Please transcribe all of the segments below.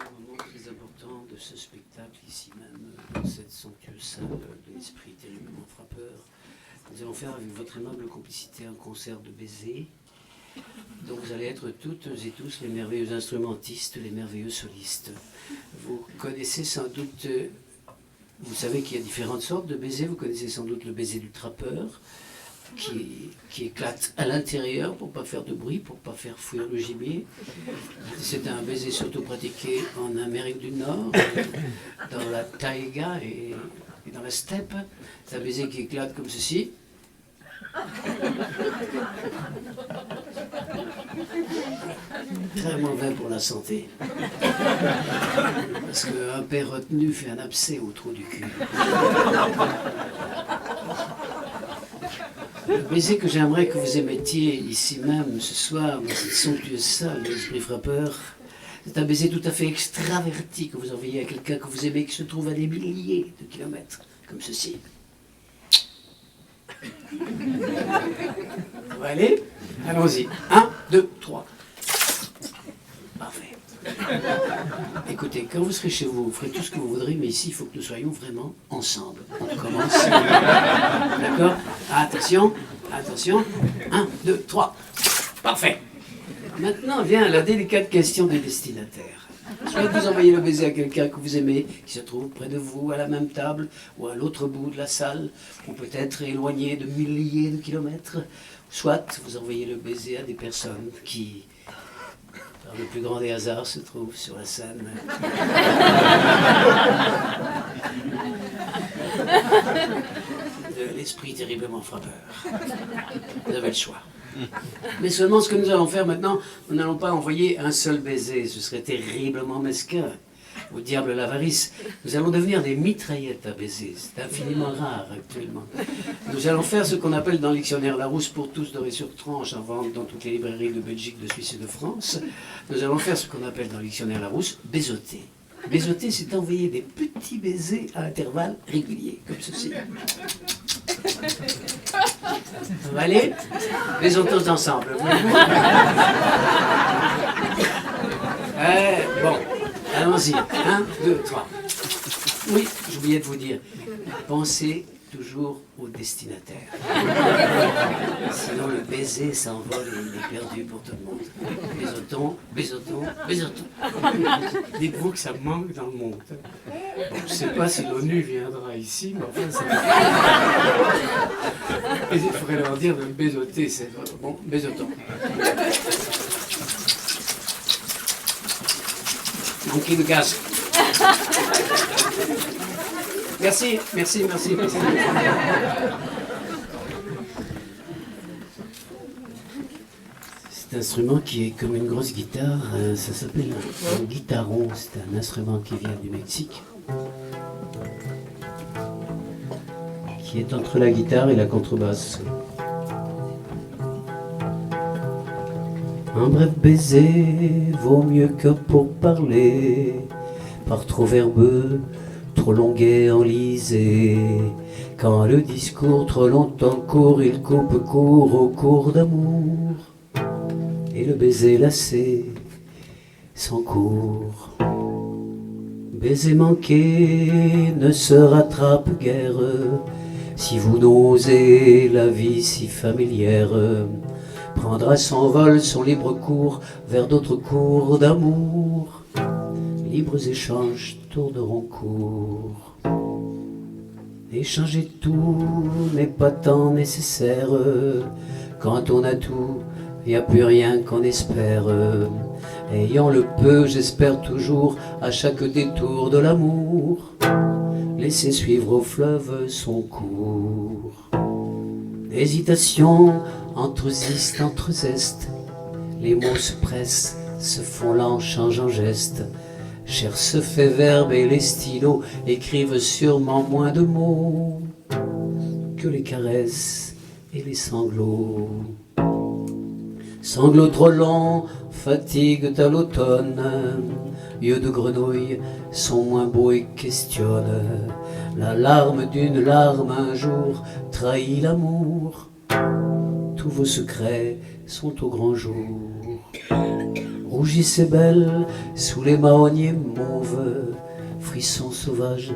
moment très important de ce spectacle, ici même, dans cette somptueuse salle de l'esprit terriblement frappeur. Nous allons faire avec votre aimable complicité un concert de baisers. Donc vous allez être toutes et tous les merveilleux instrumentistes, les merveilleux solistes. Vous connaissez sans doute, vous savez qu'il y a différentes sortes de baisers. Vous connaissez sans doute le baiser du trappeur, qui éclate à l'intérieur pour ne pas faire de bruit, pour ne pas faire fuir le gibier. C'est un baiser surtout pratiqué en Amérique du Nord, dans la taïga et dans la steppe. C'est un baiser qui éclate comme ceci. Très mauvais pour la santé. Parce qu'un père retenu fait un abcès au trou du cul. Le baiser que j'aimerais que vous émettiez ici même ce soir, dans cette somptueuse salle de l'esprit frappeur, c'est un baiser tout à fait extraverti que vous envoyez à quelqu'un que vous aimez, qui se trouve à des milliers de kilomètres, comme ceci. Ça va aller? Allons-y. 1, 2, 3. Parfait. Écoutez, quand vous serez chez vous, vous ferez tout ce que vous voudrez, mais ici, il faut que nous soyons vraiment ensemble. On commence. D'accord? Attention, attention. 1, 2, 3. Parfait. Maintenant vient la délicate question des destinataires. Soit vous envoyez le baiser à quelqu'un que vous aimez, qui se trouve près de vous, à la même table, ou à l'autre bout de la salle, ou peut-être éloigné de milliers de kilomètres. Soit vous envoyez le baiser à des personnes qui, par le plus grand des hasards, se trouvent sur la scène. De l'esprit terriblement frappeur. Vous avez le choix. Mais seulement ce que nous allons faire maintenant, nous n'allons pas envoyer un seul baiser, ce serait terriblement mesquin. Au diable l'avarice. Nous allons devenir des mitraillettes à baiser, c'est infiniment rare actuellement. Nous allons faire ce qu'on appelle dans le dictionnaire Larousse pour tous doré sur tranche, en vente dans toutes les librairies de Belgique, de Suisse et de France. Nous allons faire ce qu'on appelle dans le dictionnaire Larousse baisoter. Baisoter, c'est envoyer des petits baisers à intervalles réguliers, comme ceci. Ça va aller? Baisons tous ensemble. Bon, allons-y. 1, 2, 3. Oui, j'oubliais de vous dire. Pensez toujours au destinataire. Sinon le baiser s'envole et il est perdu pour tout le monde. Baisotons, baisotons, baisotons. Dites-vous que ça manque dans le monde. Bon, je ne sais pas si l'ONU viendra ici, mais enfin ça... Et il faudrait leur dire de baisoter, c'est bon, baisotons. Manquez de gaz. Merci, merci, merci, merci. Cet instrument qui est comme une grosse guitare, ça s'appelle un guitaron. C'est un instrument qui vient du Mexique, qui est entre la guitare et la contrebasse. Un bref baiser vaut mieux que pour parler, par trop verbeux, trop longuet enlisé. Quand le discours trop longtemps court, il coupe court au cours d'amour. Et le baiser lassé s'en court. Baiser manqué ne se rattrape guère, si vous n'osez la vie si familière. Prendra son vol, son libre cours vers d'autres cours d'amour. Libres échanges tourneront court. Échanger tout n'est pas tant nécessaire. Quand on a tout, y a plus rien qu'on espère. Ayant le peu, j'espère toujours à chaque détour de l'amour. Laissez suivre au fleuve son cours. Hésitation, entre ziste, entre zeste. Les mots se pressent, se font lents, changent en gestes. Cher se fait verbe et les stylos écrivent sûrement moins de mots que les caresses et les sanglots. Sanglots trop longs fatiguent à l'automne. Yeux de grenouille sont moins beaux et questionnent. La larme d'une larme un jour trahit l'amour. Tous vos secrets sont au grand jour. rougissait belle sous les marronniers mauves, frisson sauvage,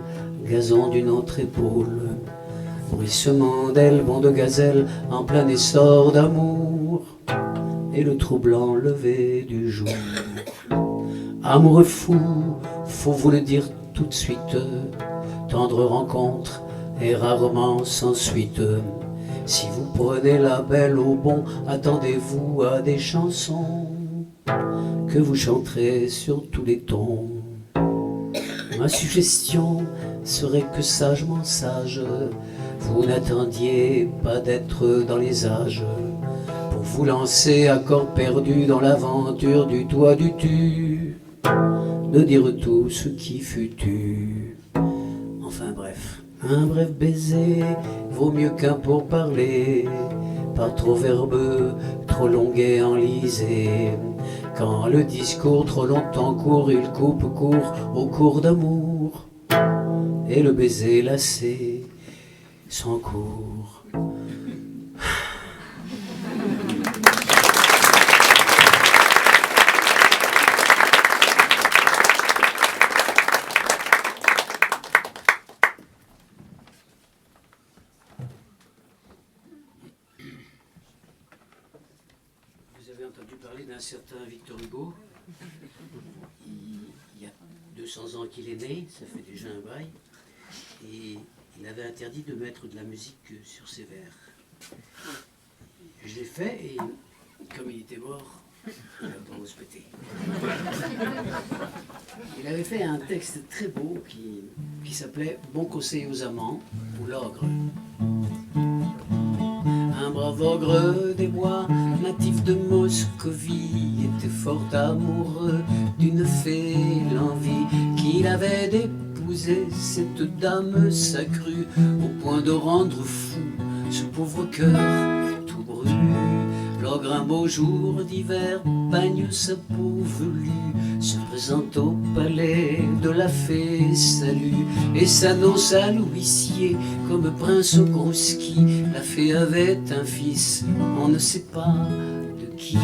gazon d'une autre épaule, bruissement d'ailes, bond de gazelle en plein essor d'amour, et le troublant lever du jour. Amoureux fou, faut vous le dire tout de suite, tendre rencontre et rarement sans suite. Si vous prenez la belle au bon, attendez-vous à des chansons que vous chanterez sur tous les tons. Ma suggestion serait que sagement sage, vous n'attendiez pas d'être dans les âges pour vous lancer à corps perdu dans l'aventure du toi du tu, de dire tout ce qui fut tu. Enfin bref, un bref baiser vaut mieux qu'un pourparler, pas trop verbeux, trop longuet enlisé. Quand le discours trop longtemps court, il coupe court au cours d'amour, et le baiser lassé sans cours. Vous avez entendu parler d'un certain Victor Hugo. Il y a 200 ans qu'il est né, ça fait déjà un bail, et il avait interdit de mettre de la musique sur ses vers. Je l'ai fait, et comme il était mort, il a pas respecté. Il avait fait un texte très beau qui s'appelait « Bon conseil aux amants » ou « L'ogre ». Un brave ogre des bois, natif de Moscovie, était fort amoureux d'une fée, l'envie qu'il avait d'épouser cette dame s'accrut au point de rendre fou ce pauvre cœur tout brûlé. L'ogre un beau jour d'hiver baigne sa peau velue, se présente au palais de la fée Salut et s'annonce à l'huissier comme prince Grouski. La fée avait un fils, on ne sait pas de qui.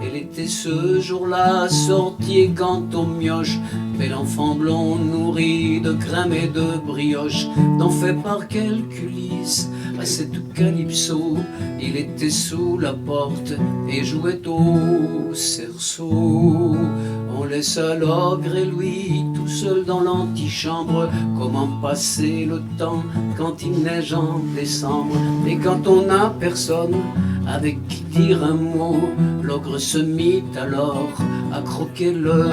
Elle était ce jour-là sortie et quand on mioche, bel enfant blond nourri de crème et de brioche, d'en fait par quelques lys à cette calypso. Il était sous la porte et jouait au cerceau. On laissa l'ogre et lui tout seul dans l'antichambre. Comment passer le temps quand il neige en décembre, et quand on n'a personne avec qui dire un mot, l'ogre se mit alors à croquer le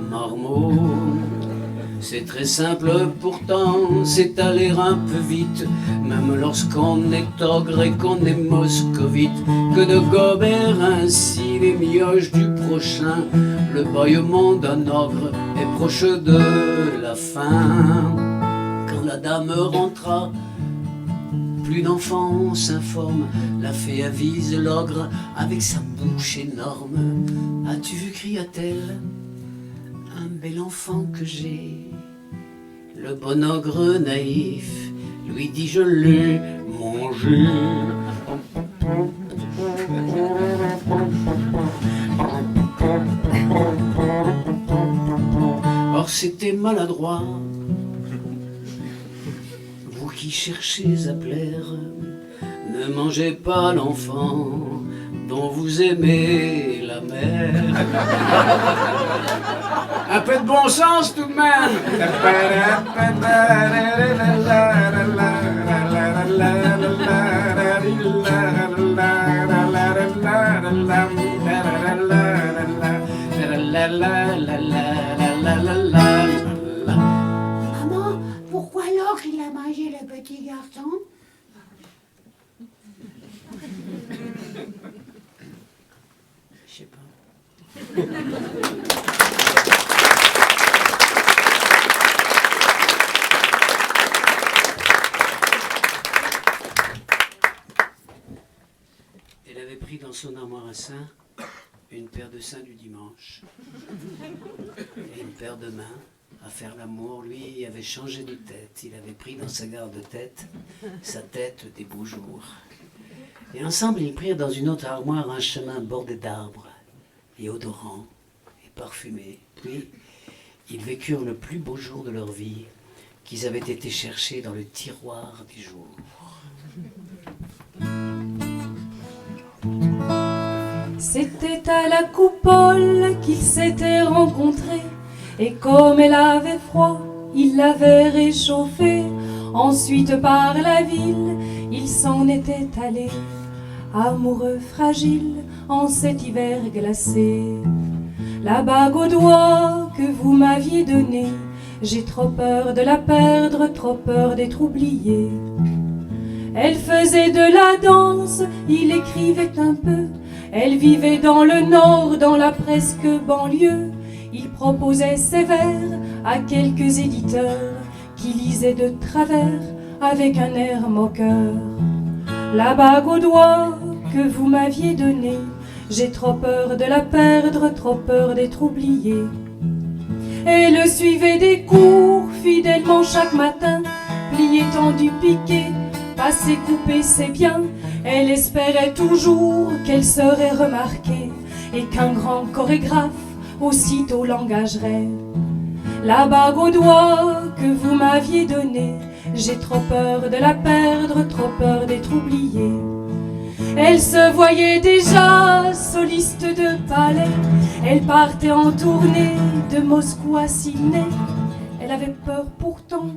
marmot. C'est très simple pourtant, c'est aller un peu vite, même lorsqu'on est ogre et qu'on est moscovite, que de gober ainsi les mioches du prochain. Le bâillement d'un ogre est proche de la fin. Quand la dame rentra, plus d'enfants s'informe, la fée avise l'ogre avec sa bouche énorme. As-tu vu, cria-t-elle, un bel enfant que j'ai? Le bon ogre naïf lui dit je l'ai mangé. Or c'était maladroit, vous qui cherchez à plaire, ne mangez pas l'enfant dont vous aimez la mère. Un peu de bon sens tout de même. Maman, pourquoi l'ogre il a mangé le petit garçon? Je sais pas. Elle avait pris dans son armoire à seins une paire de seins du dimanche et une paire de mains à faire l'amour. Lui avait changé de tête, il avait pris dans sa garde-tête sa tête des beaux jours. Et ensemble ils prirent dans une autre armoire un chemin bordé d'arbres. et odorants et parfumés. Puis, ils vécurent le plus beau jour de leur vie qu'ils avaient été chercher dans le tiroir des jours. C'était à la coupole qu'ils s'étaient rencontrés, et comme elle avait froid, il l'avait réchauffée. Ensuite par la ville, ils s'en étaient allés, amoureux fragiles en cet hiver glacé. La bague au doigt que vous m'aviez donnée, j'ai trop peur de la perdre, trop peur d'être oubliée. Elle faisait de la danse, il écrivait un peu. Elle vivait dans le nord, dans la presque banlieue. Il proposait ses vers à quelques éditeurs qui lisaient de travers avec un air moqueur. La bague au doigt que vous m'aviez donnée, j'ai trop peur de la perdre, trop peur d'être oubliée. Elle suivait des cours fidèlement chaque matin, plié, tendu, piqué, passé, coupé, c'est bien. Elle espérait toujours qu'elle serait remarquée et qu'un grand chorégraphe aussitôt l'engagerait. La bague au doigt que vous m'aviez donnée, j'ai trop peur de la perdre, trop peur d'être oubliée. Elle se voyait déjà soliste de palais, elle partait en tournée de Moscou à Sydney. Elle avait peur pourtant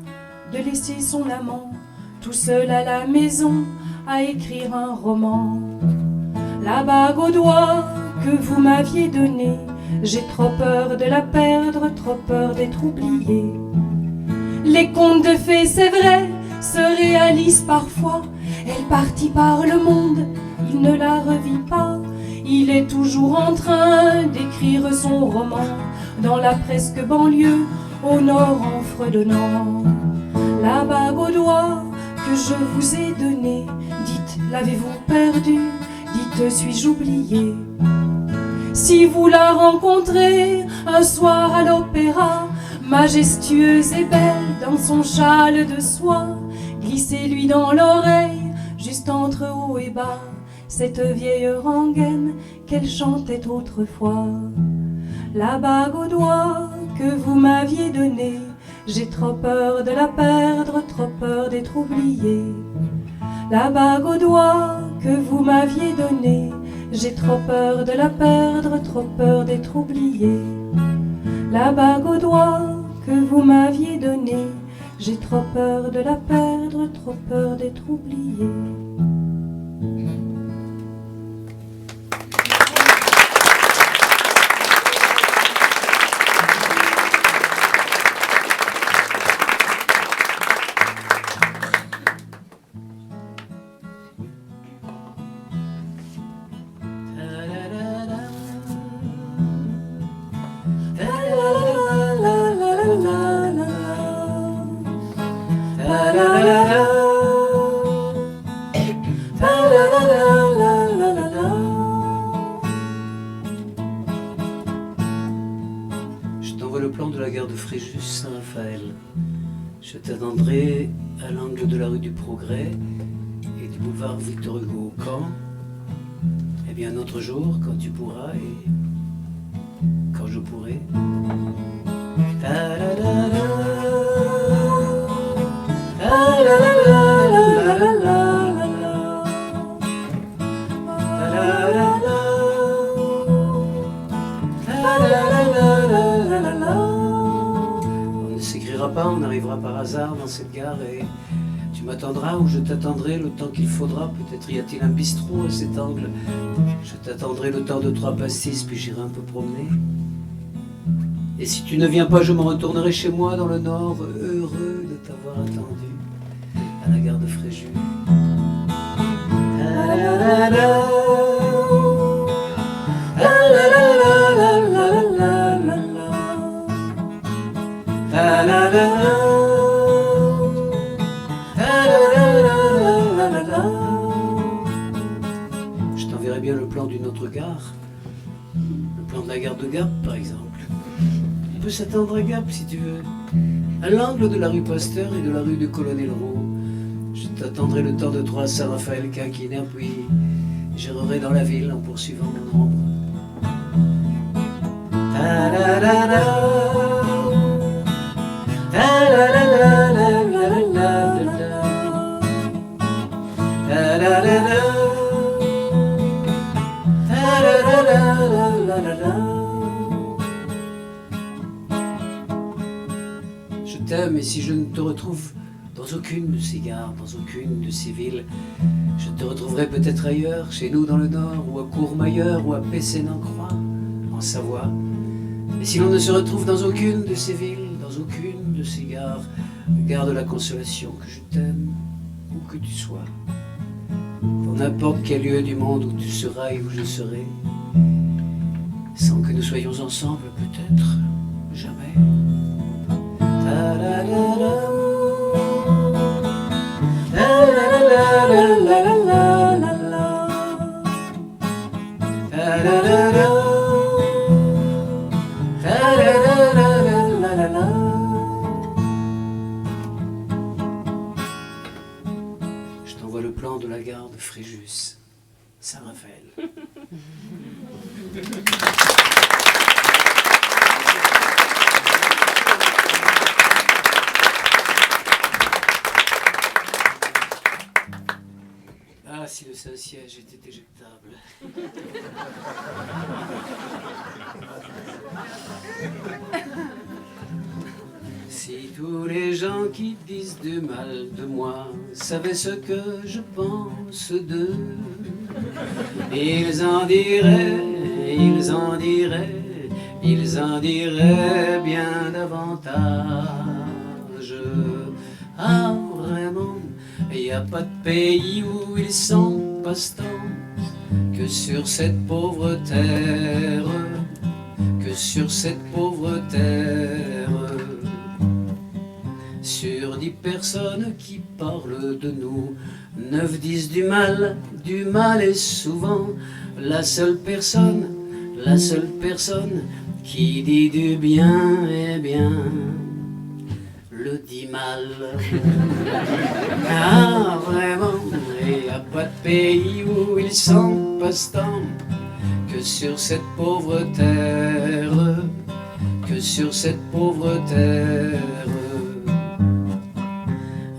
de laisser son amant tout seul à la maison à écrire un roman. La bague au doigt que vous m'aviez donnée, j'ai trop peur de la perdre, trop peur d'être oubliée. Les contes de fées, c'est vrai, se réalisent parfois. Elle partit par le monde, il ne la revit pas. Il est toujours en train d'écrire son roman dans la presque banlieue, au nord en fredonnant. La bague au doigt que je vous ai donnée, dites, l'avez-vous perdue? Dites, suis-je oubliée? Si vous la rencontrez un soir à l'opéra, majestueuse et belle dans son châle de soie, glissez-lui dans l'oreille, juste entre haut et bas, cette vieille rengaine qu'elle chantait autrefois. La bague au doigt que vous m'aviez donnée, j'ai trop peur de la perdre, trop peur d'être oubliée. La bague au doigt que vous m'aviez donnée, j'ai trop peur de la perdre, trop peur d'être oubliée. La bague au doigt que vous m'aviez donnée, j'ai trop peur de la perdre, trop peur d'être oubliée. Je t'envoie le plan de la gare de Fréjus-Saint-Raphaël. Je t'attendrai à l'angle de la rue du Progrès et du boulevard Victor Hugo. Quand? Eh bien, un autre jour, quand tu pourras et quand je pourrai. On ne s'écrira pas, on arrivera par hasard dans cette gare et tu m'attendras ou je t'attendrai le temps qu'il faudra. Peut-être y a-t-il un bistrot à cet angle. Je t'attendrai le temps de 3 pastis, puis j'irai un peu promener. Et si tu ne viens pas, je me retournerai chez moi dans le nord, heureux de t'avoir attendu à la gare de Fréjus. Je t'enverrai bien le plan d'une autre gare, le plan de la gare de Gap par exemple. On peut s'attendre à Gap si tu veux, à l'angle de la rue Pasteur et de la rue du Colonel Roux. Je t'attendrai le temps de 3 à Saint-Raphaël Quinquina, puis j'irai dans la ville en poursuivant mon ombre. Je t'aime et si je ne te retrouve dans aucune de ces gares, dans aucune de ces villes, je te retrouverai peut-être ailleurs, chez nous dans le Nord, ou à Courmayeur, ou à Pessenant-Croix, en Savoie. Et si l'on ne se retrouve dans aucune de ces villes, dans aucune de ces gares, garde la consolation que je t'aime, où que tu sois. Dans n'importe quel lieu du monde où tu seras et où je serai, sans que nous soyons ensemble, peut-être jamais. Je t'envoie le plan de la gare de Fréjus, Saint-Raphaël. Ah, si le Saint-Siège était éjectable. Si tous les gens qui disent du mal de moi savaient ce que je pense d'eux, ils en diraient, ils en diraient, ils en diraient bien davantage. Ah, vraiment, il n'y a pas de pays où ils sont passe-temps que sur cette pauvre terre, que sur cette pauvre terre. Sur 10 personnes qui parlent de nous, 9 disent du mal est souvent la seule personne qui dit du bien, eh bien, le dit mal. Ah, vraiment, il n'y a pas de pays où ils sont passe-temps que sur cette pauvre terre, que sur cette pauvre terre.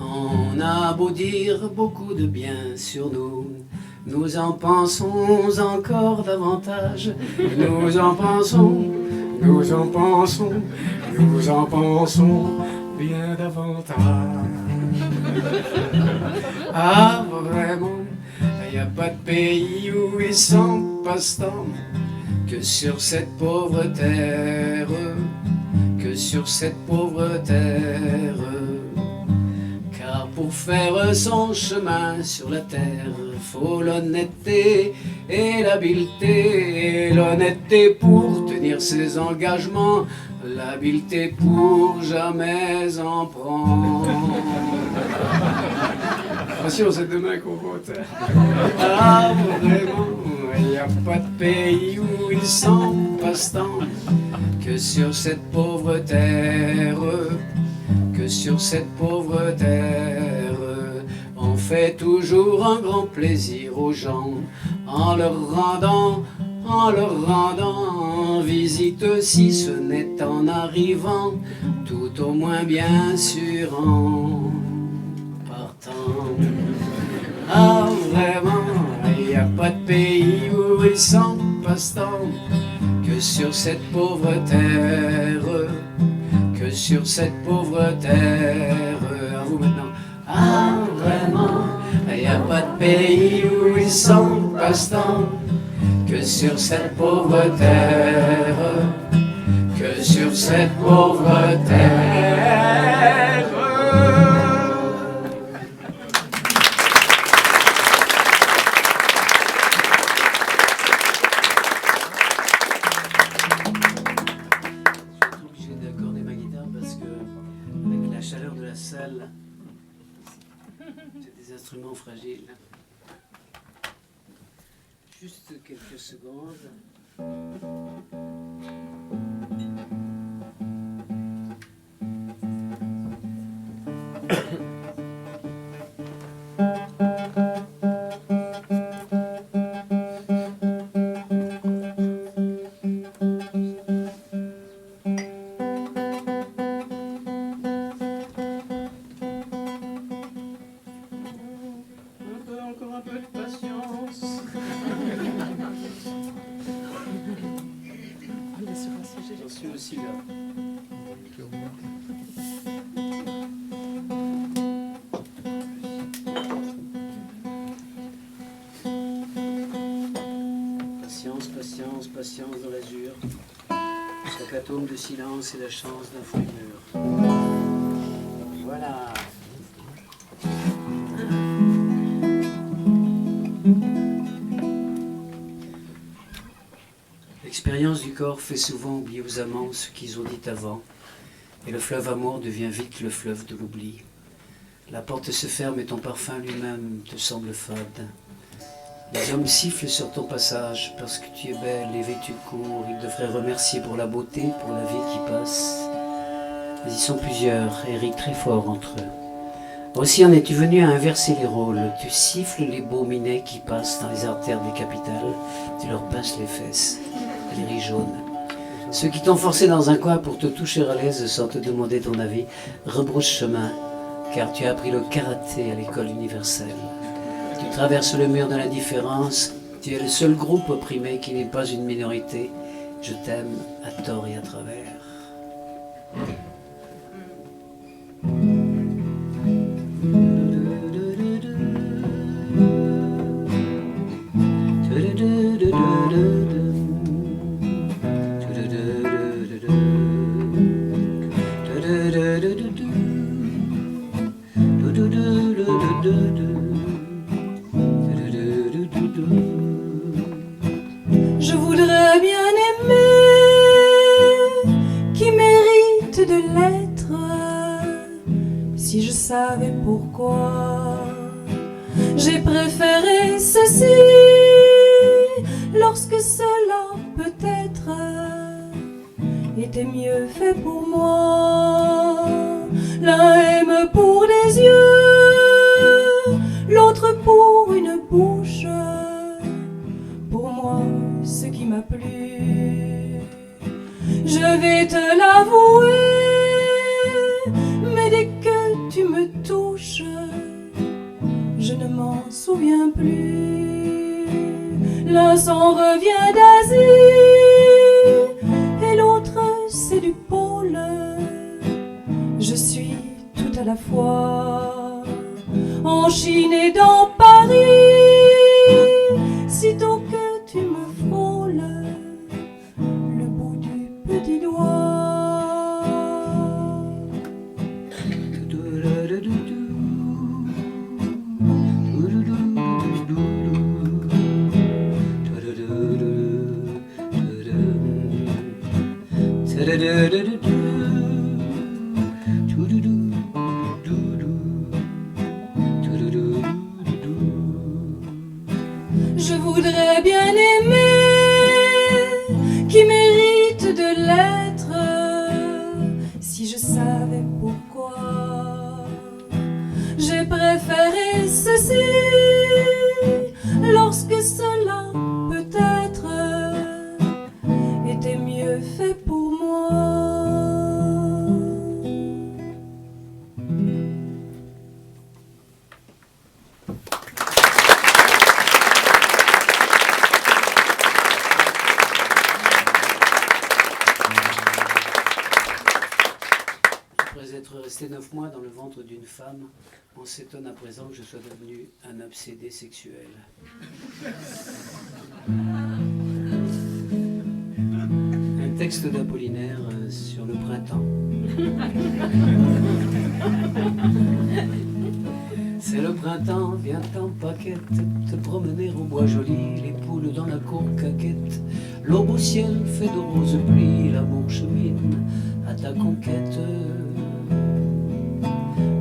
On a beau dire beaucoup de bien sur nous, nous en pensons encore davantage. Nous en pensons, nous en pensons, nous en pensons bien davantage. Ah, vraiment, il n'y a pas de pays où ils sont passe-temps que sur cette pauvre terre, que sur cette pauvre terre. Car pour faire son chemin sur la terre, faut l'honnêteté et l'habileté. L'honnêteté pour tenir ses engagements, l'habileté pour jamais en prendre. Attention, c'est demain qu'on vote. Ah, vraiment, il n'y a pas de pays où ils sont passe-temps que sur cette pauvre terre, que sur cette pauvre terre. On fait toujours un grand plaisir aux gens en leur rendant visite, si ce n'est en arrivant, tout au moins bien sûr en partant. Ah, vraiment, il n'y a pas de pays où ils sont passe-temps que sur cette pauvre terre, que sur cette pauvre terre. À vous maintenant. Ah, vraiment, il n'y a pas de pays où ils sont passe-temps que sur cette pauvre terre, que sur cette pauvre terre. Je suis obligé d'accorder ma guitare parce que avec la chaleur de la salle, j'ai des instruments fragiles. Juste quelques secondes. Patience, patience, patience dans l'azur. Chaque atome de silence est la chance d'un fruit mûr. Voilà. L'expérience du corps fait souvent oublier aux amants ce qu'ils ont dit avant, et le fleuve amour devient vite le fleuve de l'oubli. La porte se ferme et ton parfum lui-même te semble fade. Les hommes sifflent sur ton passage parce que tu es belle et vêtue de court. Ils devraient remercier pour la beauté, pour la vie qui passe. Mais ils sont plusieurs et rient très fort entre eux. Aussi en es-tu venu à inverser les rôles. Tu siffles les beaux minets qui passent dans les artères des capitales. Tu leur pinces les fesses, les ris jaunes. Ceux qui t'ont forcé dans un coin pour te toucher à l'aise sans te demander ton avis, rebrousse chemin, car tu as appris le karaté à l'école universelle. Tu traverses le mur de l'indifférence, tu es le seul groupe opprimé qui n'est pas une minorité. Je t'aime à tort et à travers. Je voudrais bien aimer qui mérite de l'être, si je savais pourquoi. J'ai préféré ceci lorsque cela peut-être était mieux fait pour moi. L'un aime pour des yeux, l'autre pour une bouche. Pour moi, ce qui m'a plu, je vais te l'avouer, mais dès que tu me touches, je ne m'en souviens plus. L'un s'en revient d'Asie et l'autre c'est du pôle. Je suis tout à la fois en Chine et dans Paris. Sitôt que tu me frôles le bout du petit doigt. Je voudrais bien aimer qui mérite de l'être, si je savais pourquoi. J'ai préféré ceci lorsque cela peut-être était mieux fait pour moi. Après être resté 9 mois dans le ventre d'une femme, on s'étonne à présent que je sois devenu un obsédé sexuel. Un texte d'Apollinaire sur le printemps. C'est le printemps, viens en paquette, te promener au bois joli, les poules dans la cour caquette, l'aube au ciel fait de roses pluies, l'amour chemine à ta conquête,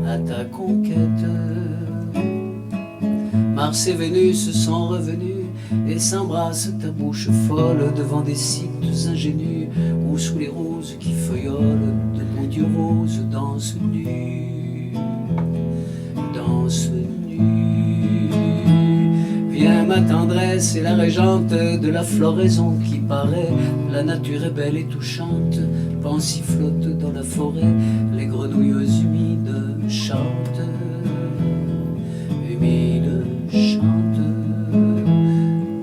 à ta conquête. Mars et Vénus sont revenus et s'embrassent ta bouche folle devant des sites ingénus où sous les roses qui feuillolent de beaux dieux roses dansent nus, dansent nus. Viens ma tendresse et la régente de la floraison qui paraît, la nature est belle et touchante, pensif flotte dans la forêt, les grenouilles humides chantent, humides chantent.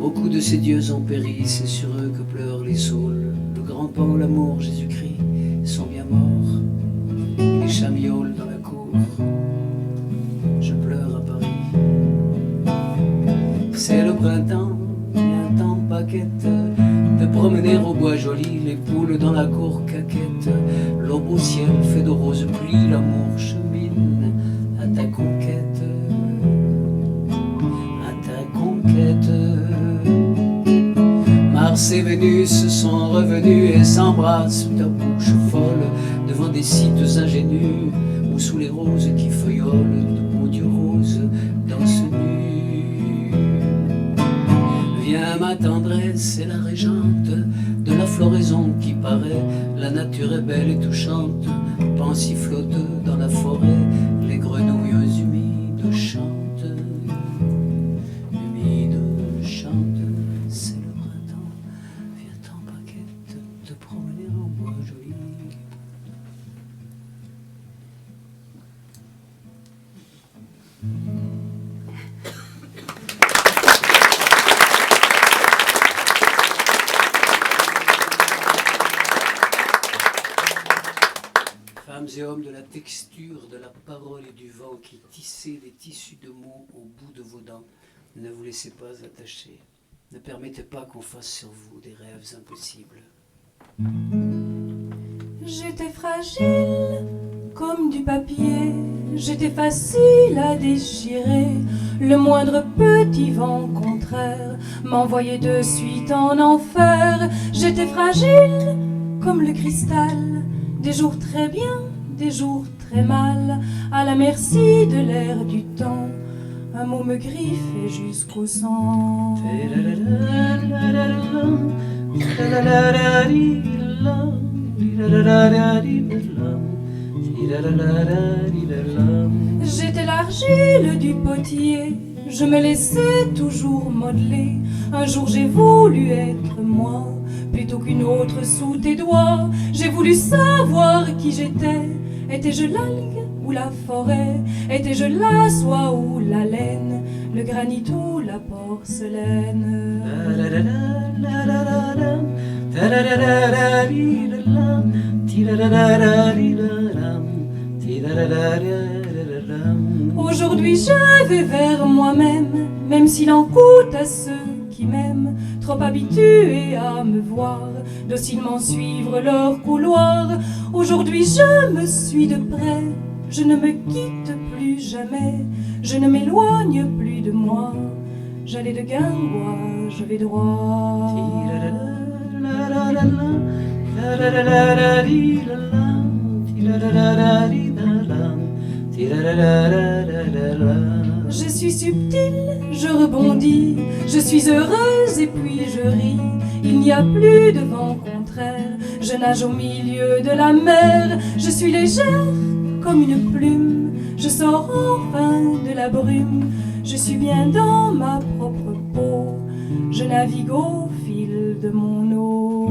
Beaucoup de ces dieux ont péri, c'est sur eux que pleurent les saules. Le grand pan, l'amour, Jésus-Christ sont bien morts. printemps, vient en paquette, de promener au bois joli, les poules dans la cour caquette. L'aube au ciel fait de roses pluies, l'amour chemine à ta conquête, à ta conquête. Mars et Vénus sont revenus et s'embrassent, ta bouche folle devant des sites ingénus, ou sous les roses qui feuillolent, debout du rose danse nue. Viens ma tendresse et la régente de la floraison qui paraît, la nature est belle et touchante, pensif flotte dans la forêt, les grenouilles humides chantent, humides chantent. C'est le printemps, viens en paquette, te promener en bois joli. Femmes et hommes de la texture, de la parole et du vent qui tissaient des tissus de mots au bout de vos dents, ne vous laissez pas attacher. Ne permettez pas qu'on fasse sur vous des rêves impossibles. J'étais fragile comme du papier, j'étais facile à déchirer. Le moindre petit vent contraire m'envoyait de suite en enfer. J'étais fragile comme le cristal, des jours très bien, des jours très mal, à la merci de l'air du temps. Un mot me griffait jusqu'au sang. J'étais l'argile du potier, je me laissais toujours modeler. Un jour j'ai voulu être moi, plutôt qu'une autre sous tes doigts. J'ai voulu savoir qui j'étais. Étais-je l'algue ou la forêt? Étais-je la soie ou la laine? Le granit ou la porcelaine? Aujourd'hui je vais vers moi-même, même s'il en coûte à ceux qui m'aiment, trop habitués à me voir, docilement suivre leur couloir. Aujourd'hui je me suis de près, je ne me quitte plus jamais, je ne m'éloigne plus de moi. J'allais de Guingois, je vais droit. Je suis subtile, je rebondis, je suis heureuse et puis je ris. Il n'y a plus de vent contraire, je nage au milieu de la mer. Je suis légère comme une plume, je sors enfin de la brume. Je suis bien dans ma propre peau, je navigue au fil de mon eau.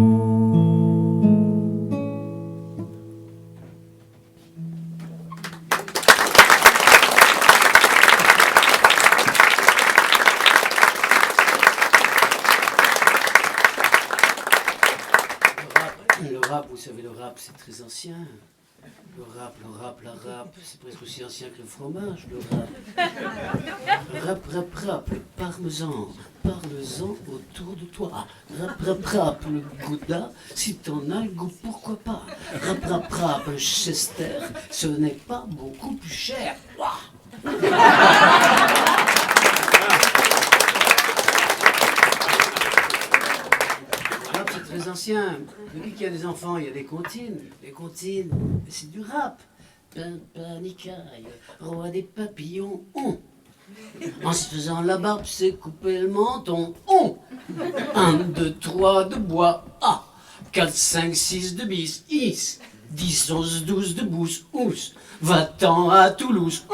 Le rap, vous savez, le rap, c'est très ancien. Le rap, la rap, c'est presque aussi ancien que le fromage, le rap. Rap, le parmesan, parle-en autour de toi. Rap, le gouda, si t'en as le goût, pourquoi pas. Rap, le chester, ce n'est pas beaucoup plus cher. Ouah. Très ancien. Depuis qu'il y a des enfants, il y a des comptines. Les comptines, c'est du rap. Panicaille, roi des papillons, on. En se faisant la barbe, c'est couper le menton, on. 1, 2, 3 de bois, A. 4, 5, 6 de bis, is. 10, 11, 12 de bousse, ous. Va-t'en à Toulouse,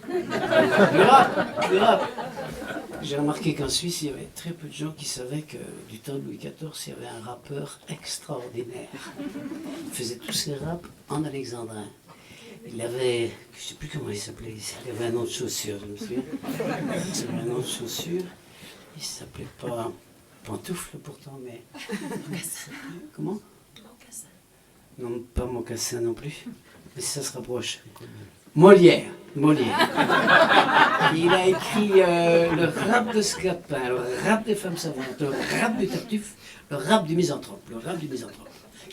Du rap. J'ai remarqué qu'en Suisse, il y avait très peu de gens qui savaient que du temps de Louis XIV, il y avait un rappeur extraordinaire. Il faisait tous ses raps en alexandrin. Il avait, je ne sais plus comment il s'appelait, il avait un nom de chaussure, je me souviens. Il avait un nom de chaussure. Il ne s'appelait pas Pantoufle pourtant, mais... Comment? Mocassin. Non, pas Mocassin non plus. Mais ça se rapproche. Molière. Il a écrit le rap de Scapin, le rap des femmes savantes, le rap du Tartuffe, le rap du misanthrope,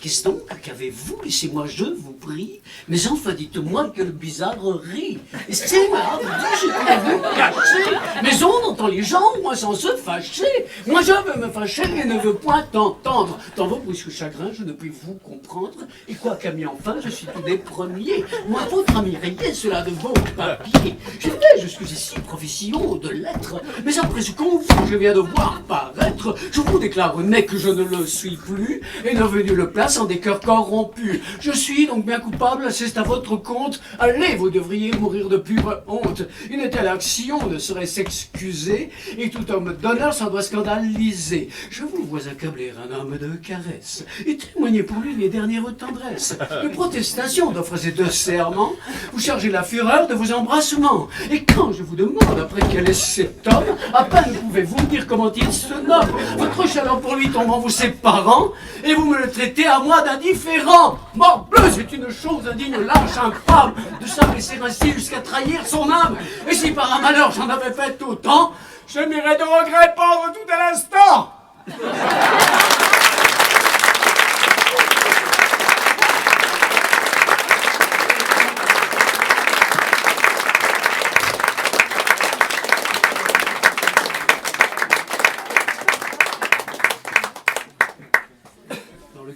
Qu'est-ce donc qu'avez-vous? Laissez-moi, je vous prie. Mais enfin, dites-moi quelle bizarrerie. Et c'est là, je peux vous cacher. Mais on entend les gens, moi, sans se fâcher. Moi, je veux me fâcher et ne veux point t'entendre. Dans vos brusques chagrins, je ne puis vous comprendre. Et quoi qu'à mis enfin, je suis tout des premiers. Moi, votre ami, rayez cela de vos papiers. J'ai fait jusqu'ici profession de lettres. Mais après ce qu'on je viens de voir paraître, je vous déclare net que je ne le suis plus. Et ne venu le place en des cœurs corrompus. Je suis donc bien coupable, c'est à votre compte. Allez, vous devriez mourir de pure honte. Une telle action ne saurait s'excuser, et tout homme d'honneur s'en doit scandaliser. Je vous vois accabler un homme de caresse, et témoigner pour lui les dernières tendresses. De protestations, d'offres et de serments, vous chargez la fureur de vos embrassements. Et quand je vous demande après quel est cet homme, à peine pouvez-vous me dire comment il se nomme. Votre chaleur pour lui tombe en vous séparant, et vous me le traitez à moi d'indifférent. Morbleu, c'est une chose indigne, lâche, infâme, de s'abaisser ainsi jusqu'à trahir son âme. Et si par un malheur j'en avais fait autant, je m'irais de regret pendre tout à l'instant.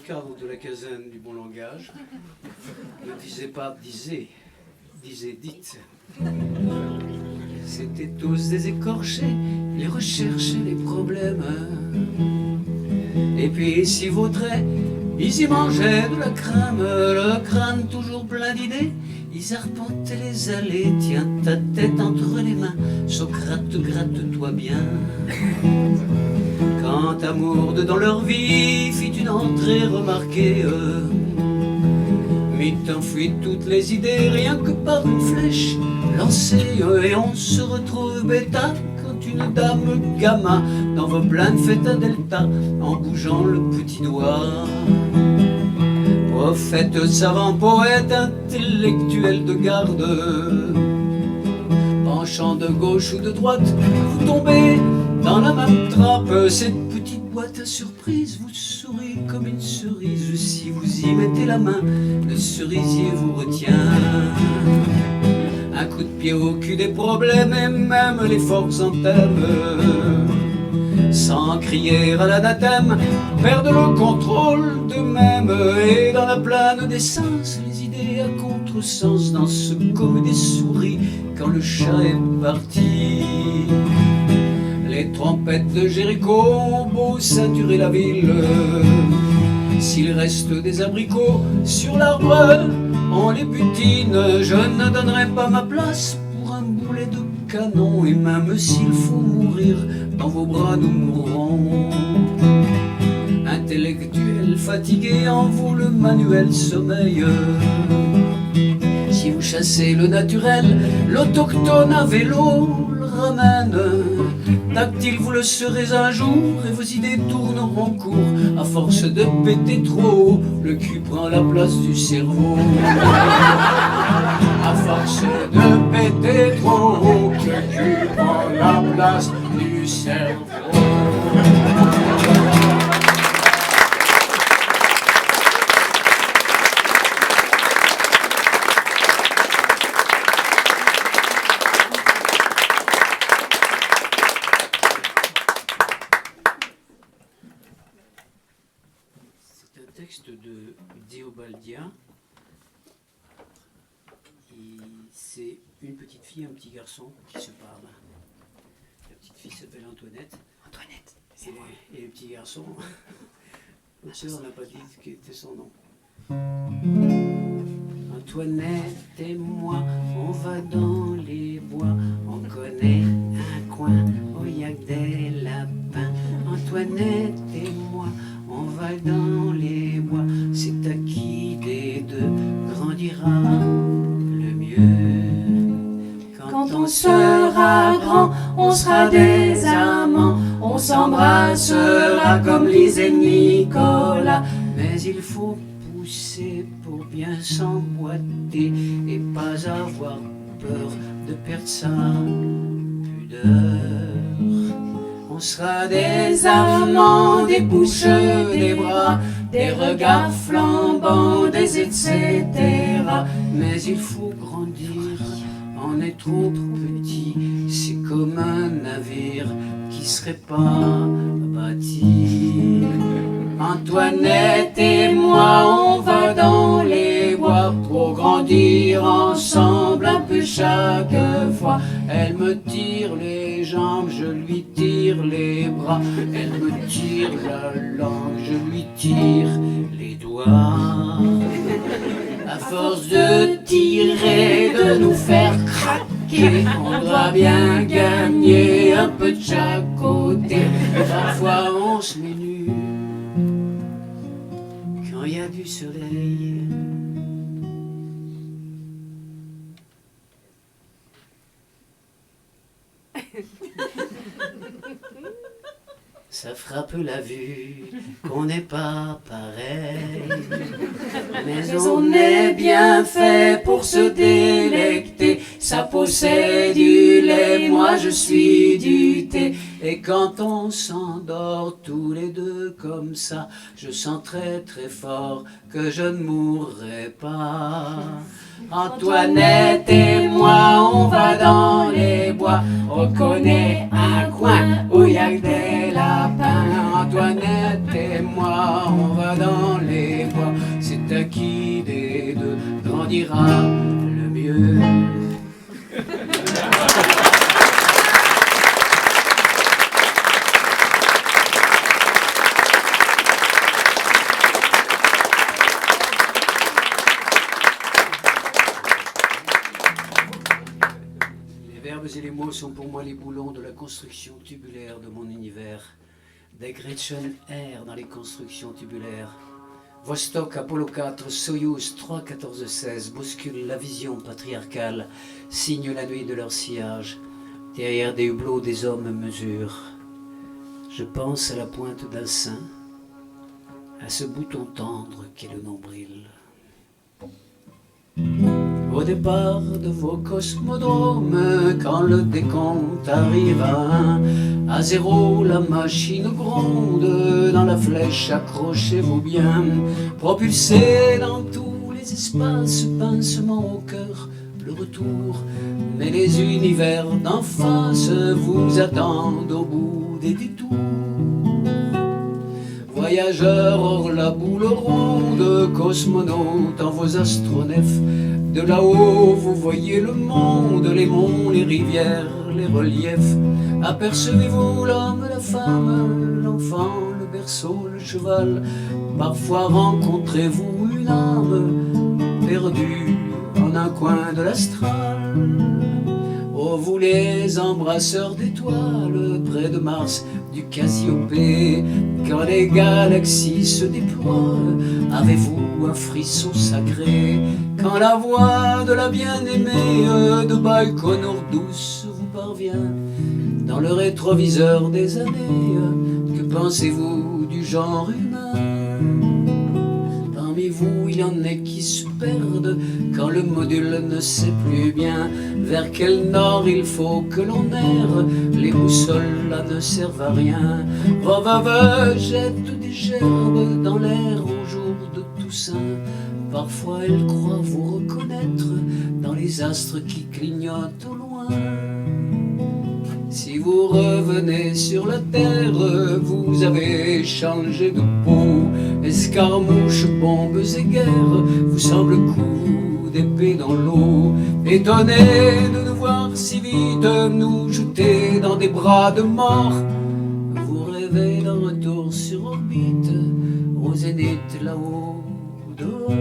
Cadre de la caserne du bon langage, ne disait pas disait, disait dites. C'était tous des écorchés, les recherches et les problèmes. Et puis s'y vautraient, ils y mangeaient de la crème, le crâne toujours plein d'idées. Ils arpentaient les allées, tiens ta tête entre les mains, Socrate, gratte-toi bien. Quand amour dans leur vie fit une entrée remarquée, mit en fuite toutes les idées, rien que par une flèche lancée, et on se retrouve bêta quand une dame gamma dans vos plaines fait un delta en bougeant le petit doigt. Prophète, savant, poète, intellectuel de garde, penchant de gauche ou de droite, vous tombez dans la même trappe. Cette petite boîte à surprise vous sourit comme une cerise. Si vous y mettez la main, le cerisier vous retient. Un coup de pied au cul des problèmes, et même les forces en thème, sans crier à l'anathème, perdent le contrôle d'eux-mêmes. Et dans la plaine des sens, les idées à contresens dansent comme des souris quand le chat est parti. Les trompettes de Jéricho ont beau ceinturer la ville, s'il reste des abricots sur l'arbre, on les butine. Je ne donnerai pas ma place pour un boulet de canon, et même s'il faut mourir, dans vos bras nous mourrons. Intellectuel fatigué, en vous le manuel sommeil. Si vous chassez le naturel, l'autochtone à vélo le ramène. Tactile, vous le serez un jour, et vos idées tourneront court. À force de péter trop haut, le cul prend la place du cerveau. À force de péter trop haut, le cul prend la place du cerveau. Texte de Déobaldia. C'est une petite fille, un petit garçon qui se parlent. La petite fille s'appelle Antoinette. Antoinette, c'est moi. Et le petit garçon, l'auteur n'a pas dit ce qui était son nom. Antoinette et moi, on va dans les bois, on connaît un coin où il y a que des lapins. Antoinette et moi, on va dans les bois, c'est à qui des deux grandira le mieux. Quand on sera grand, on sera des amants, on s'embrassera comme Lise et Nicolas. Mais il faut pousser assez pour bien s'emboîter et pas avoir peur de perdre sa pudeur. On sera des amants, des bouches, des bras, des regards flambants, des etc. Mais il faut grandir, on est trop petit, c'est comme un navire qui serait pas bâti. Antoinette et moi, on va dans les bois pour grandir ensemble un peu chaque fois. Elle me tire les jambes, je lui tire les bras. Elle me tire la langue, je lui tire les doigts. À force de tirer, de nous faire craquer, on doit bien gagner un peu de chaque côté. Parfois on se met nu quand il y a du soleil. Ça frappe la vue qu'on n'est pas pareil. Mais on est bien fait pour se délecter. Sa peau c'est du lait, moi je suis du thé. Et quand on s'endort tous les deux comme ça, je sens très très fort que je ne mourrai pas. Antoinette et moi, on va dans les bois. On connaît un coin où il y a que des lapins. Antoinette et moi, on va dans les bois. C'est à qui des deux grandira le mieux. Et les mots sont pour moi les boulons de la construction tubulaire de mon univers. Des Gretchen R dans les constructions tubulaires. Vostok, Apollo 4, Soyouz 3, 14, 16 bousculent la vision patriarcale, signent la nuit de leur sillage. Derrière des hublots, des hommes mesurent. Je pense à la pointe d'un sein, à ce bouton tendre qu'est le nombril. Au départ de vos cosmodromes, quand le décompte arrive à 0, la machine gronde. Dans la flèche, accrochez-vous bien, propulsez dans tous les espaces, pincement au cœur, le retour. Mais les univers d'en face vous attendent au bout des détours. Voyageurs hors la boule ronde, cosmonautes en vos astronefs. De là-haut, vous voyez le monde, les monts, les rivières, les reliefs. Apercevez-vous l'homme, la femme, l'enfant, le berceau, le cheval. Parfois rencontrez-vous une âme perdue en un coin de l'astral. Oh, vous les embrasseurs d'étoiles, près de Mars, du Cassiopée, quand les galaxies se déploient, avez-vous un frisson sacré? Quand la voix de la bien-aimée de Baïkonour douce vous parvient dans le rétroviseur des années, que pensez-vous du genre humain? Parmi vous, il y en a qui se perdent quand le module ne sait plus bien vers quel nord il faut que l'on erre. Les boussoles là ne servent à rien. Vos veuves jettent des gerbes dans l'air au jour de Toussaint. Parfois elles croient vous reconnaître dans les astres qui clignotent au loin. Si vous revenez sur la terre, vous avez changé de peau. Escarmouches, bombes et guerres vous semblent coups d'épée dans l'eau. Étonnés de nous voir si vite nous jeter dans des bras de mort, vous rêvez d'un retour sur orbite, au zénith là-haut dehors.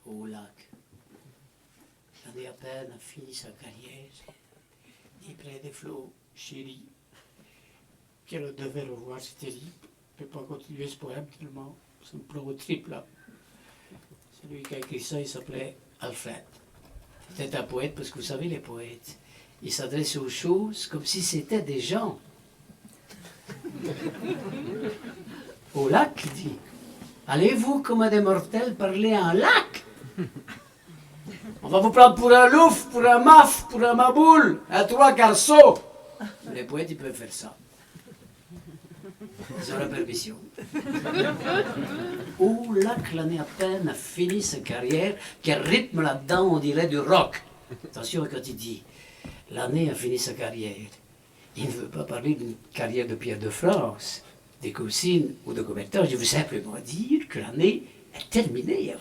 au lac. L'année à peine a fini sa carrière. Il plein des flots, chérie, qu'elle devait revoir, c'était libre. Je ne peux pas continuer ce poème tellement ça me pleure au triple là. Celui qui a écrit ça, il s'appelait Alfred. C'était un poète parce que vous savez, les poètes, ils s'adressent aux choses comme si c'était des gens. Au lac, il dit, allez-vous comme des mortels parler à un lac? On va vous prendre pour un louf, pour un maf, pour un maboule, un trois garçons. Les poètes, ils peuvent faire ça. Ils ont la permission. Au lac, l'année à peine a fini sa carrière. Quel rythme là-dedans, on dirait du rock. Attention quand il dit l'année a fini sa carrière. Il ne veut pas parler d'une carrière de Pierre de France, des Coussines ou de Coubertin. Je veux simplement dire que l'année est terminée.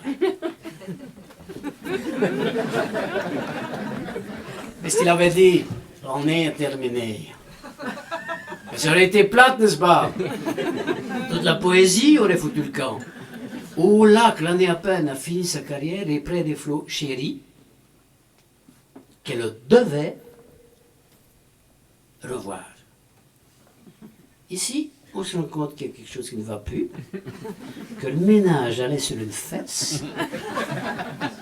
Qu'est-ce qu'il avait dit? L'année est terminée. Ça aurait été plate, n'est-ce pas? Toute la poésie aurait foutu le camp. Au lac, l'année à peine a fini sa carrière et près des flots, chérie, qu'elle devait revoir. Ici, on se rend compte qu'il y a quelque chose qui ne va plus, que le ménage allait sur une fesse,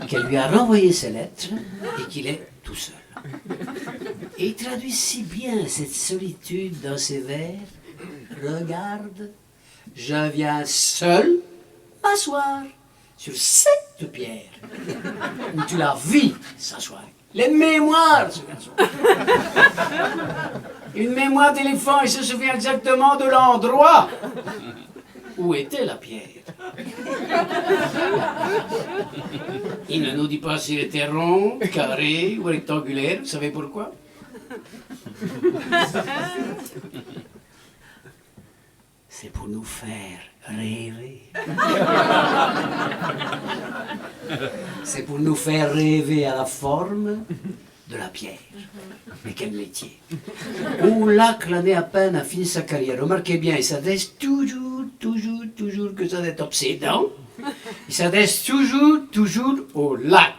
qu'elle lui a renvoyé ses lettres et qu'il est tout seul. Et il traduit si bien cette solitude dans ses vers. Regarde, je viens seul m'asseoir sur cette pierre où tu la vis s'asseoir. Les mémoires, ce garçon. Une mémoire d'éléphant, il se souvient exactement de l'endroit où était la pierre. Il ne nous dit pas s'il était rond, carré ou rectangulaire. Vous savez pourquoi? C'est pour nous faire rêver. C'est pour nous faire rêver à la forme de la pierre. Mais quel métier! Au lac, l'année à peine a fini sa carrière. Remarquez bien, il s'adresse toujours, que ça d'être obsédant. Il s'adresse toujours au lac.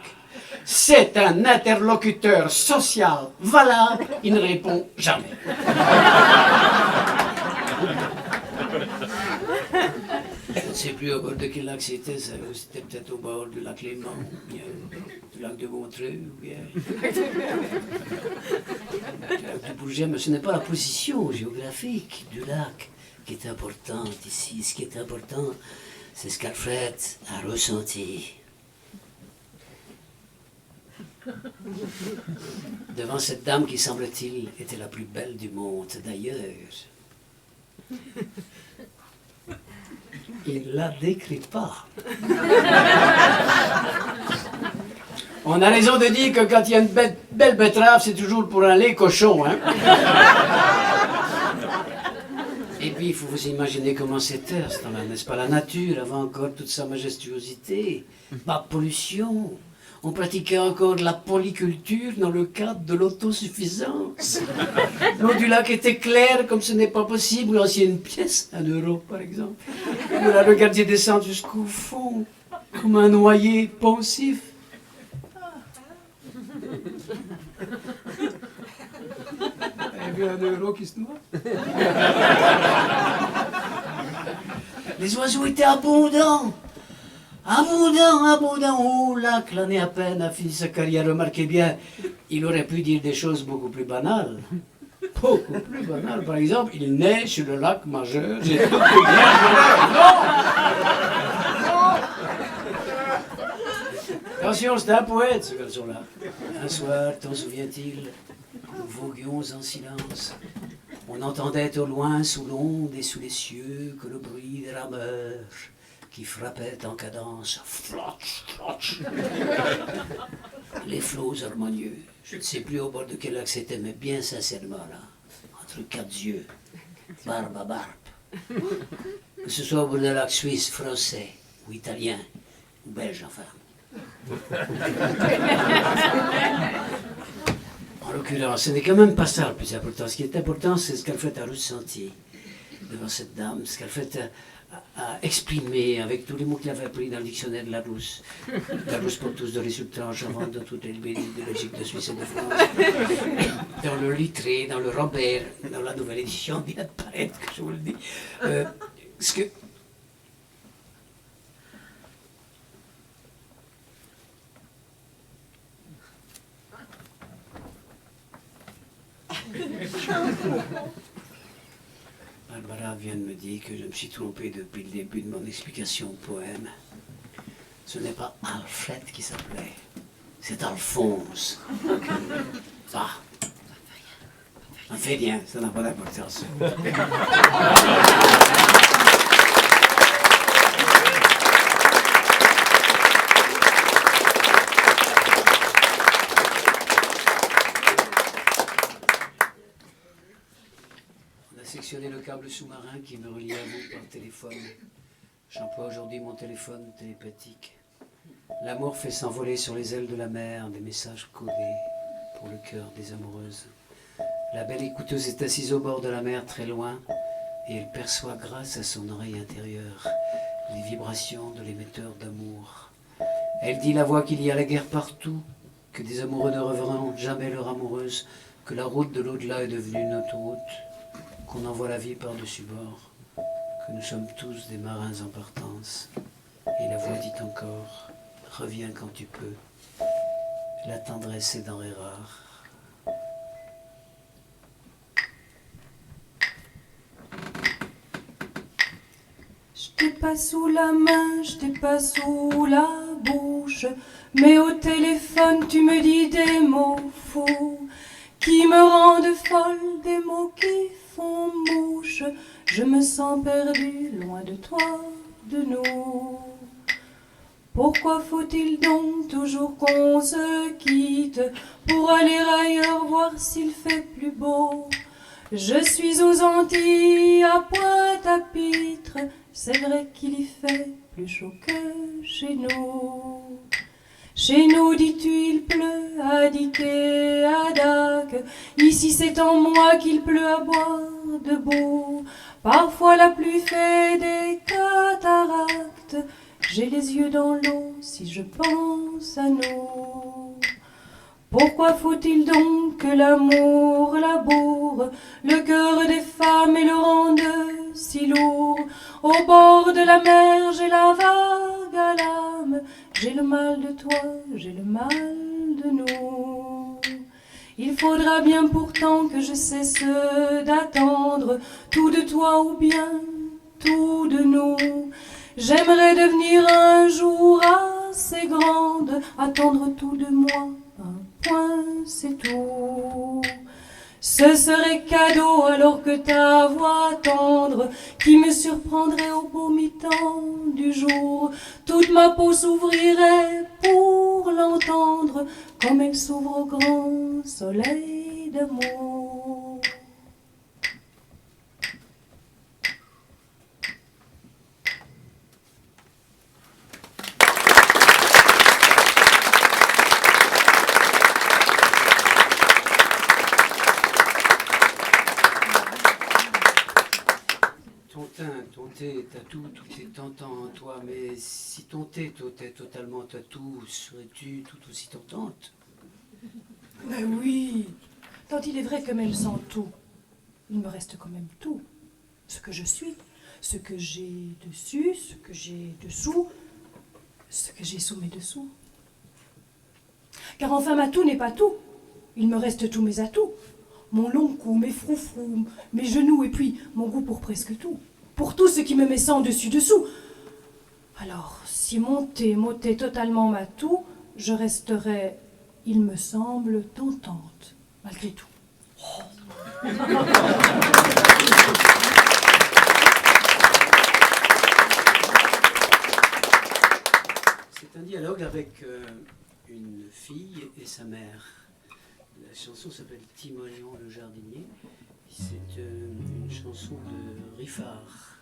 C'est un interlocuteur social valable. Il ne répond jamais. Je ne sais plus au bord de quel lac c'était. C'était peut-être au bord du lac Léman, ou bien du lac de Montreux, ou bien du lac de Bourget. Mais ce n'est pas la position géographique du lac qui est importante ici. Ce qui est important, c'est ce qu'Alfred a ressenti. Devant cette dame qui, semble-t-il, était la plus belle du monde d'ailleurs. Il ne la décrit pas. On a raison de dire que quand il y a une belle betterave, c'est toujours pour un lait cochon. Hein? Et puis, il faut vous imaginer comment c'était à ce temps-là, n'est-ce pas? La nature avait encore toute sa majestuosité. Pas de pollution. On pratiquait encore de la polyculture dans le cadre de l'autosuffisance. L'eau du lac était claire comme ce n'est pas possible. Vous lanciez une pièce, 1 euro par exemple. Vous la regardiez descendre jusqu'au fond, comme un noyer pensif. Vous avez vu 1 euro qui se noie? Les oiseaux étaient abondants. Abondant, au lac, l'année à peine a fini sa carrière. Remarquez bien, il aurait pu dire des choses beaucoup plus banales. Beaucoup plus banales. Par exemple, il naît sur le lac Majeur. J'ai tout bien. Non! Attention, c'est un poète, ce garçon-là. Un soir, t'en souviens-t-il, nous voguions en silence. On entendait au loin, sous l'onde et sous les cieux, que le bruit des rameurs qui frappait en cadence, flotch, flotch. Les flots harmonieux. Je ne sais plus au bord de quel lac c'était, mais bien sincèrement, là, entre 4 yeux, barbe à barbe. Que ce soit au bord de lac suisse, français, ou italien, ou belge, enfin. En l'occurrence, ce n'est quand même pas ça le plus important. Ce qui est important, c'est ce qu'Alfred a ressenti devant cette dame, ce qu'Alfred à exprimer avec tous les mots qu'il avait appris dans le dictionnaire de Larousse. Larousse pour tous, de résultats en Charente, dans toutes les pays de Belgique, de Suisse et de France. Dans le Littré, dans le Robert, dans la nouvelle édition vient de paraître, que je vous le dis. Ce que... Barbara vient de me dire que je me suis trompé depuis le début de mon explication au poème. Ce n'est pas Alfred qui s'appelait, c'est Alphonse. Ça ne fait rien, ça n'a pas d'importance. Sectionner le câble sous-marin qui me relie à vous par téléphone. J'emploie aujourd'hui mon téléphone télépathique. L'amour fait s'envoler sur les ailes de la mer des messages codés pour le cœur des amoureuses. La belle écouteuse est assise au bord de la mer très loin et elle perçoit grâce à son oreille intérieure les vibrations de l'émetteur d'amour. Elle dit la voix qu'il y a la guerre partout, que des amoureux ne reverront jamais leur amoureuse, que la route de l'au-delà est devenue une autoroute, qu'on envoie la vie par-dessus bord, que nous sommes tous des marins en partance. Et la voix dit encore, reviens quand tu peux, la tendresse est denrée rare. Je t'ai pas sous la main, je t'ai pas sous la bouche, mais au téléphone tu me dis des mots fous qui me rendent folle, des mots qui font mouche. Je me sens perdue, loin de toi, de nous. Pourquoi faut-il donc toujours qu'on se quitte pour aller ailleurs voir s'il fait plus beau? Je suis aux Antilles, à Pointe-à-Pitre, c'est vrai qu'il y fait plus chaud que chez nous. Chez nous, dis-tu, il pleut à Dick et à Dac. Ici, c'est en moi qu'il pleut à boire debout. Parfois, la pluie fait des cataractes. J'ai les yeux dans l'eau si je pense à nous. Pourquoi faut-il donc que l'amour laboure le cœur des femmes et le rende si lourd? Au bord de la mer, j'ai la vague à l'âme. J'ai le mal de toi, j'ai le mal de nous. Il faudra bien pourtant que je cesse d'attendre tout de toi ou bien tout de nous. J'aimerais devenir un jour assez grande, attendre tout de moi, un point c'est tout. Ce serait cadeau alors que ta voix tendre qui me surprendrait au beau mi-temps du jour. Toute ma peau s'ouvrirait pour l'entendre comme elle s'ouvre au grand soleil d'amour. Ton thé, t'as tout est tentant en toi, mais si ton thé t'ôtait totalement à tout, serais-tu tout aussi tentante? Mais oui, tant il est vrai que même sans tout, il me reste quand même tout. Ce que je suis, ce que j'ai dessus, ce que j'ai dessous, ce que j'ai sous mes dessous. Car enfin ma tout n'est pas tout, il me reste tous mes atouts. Mon long cou, mes froufrous, mes genoux et puis mon goût pour presque tout. Pour tout ce qui me met sans dessus-dessous. Alors, si mon thé m'ôtait totalement ma toux, je resterais, il me semble, tentante, malgré tout. Oh. C'est un dialogue avec une fille et sa mère. La chanson s'appelle Timonion le jardinier. C'est une chanson de Riffard.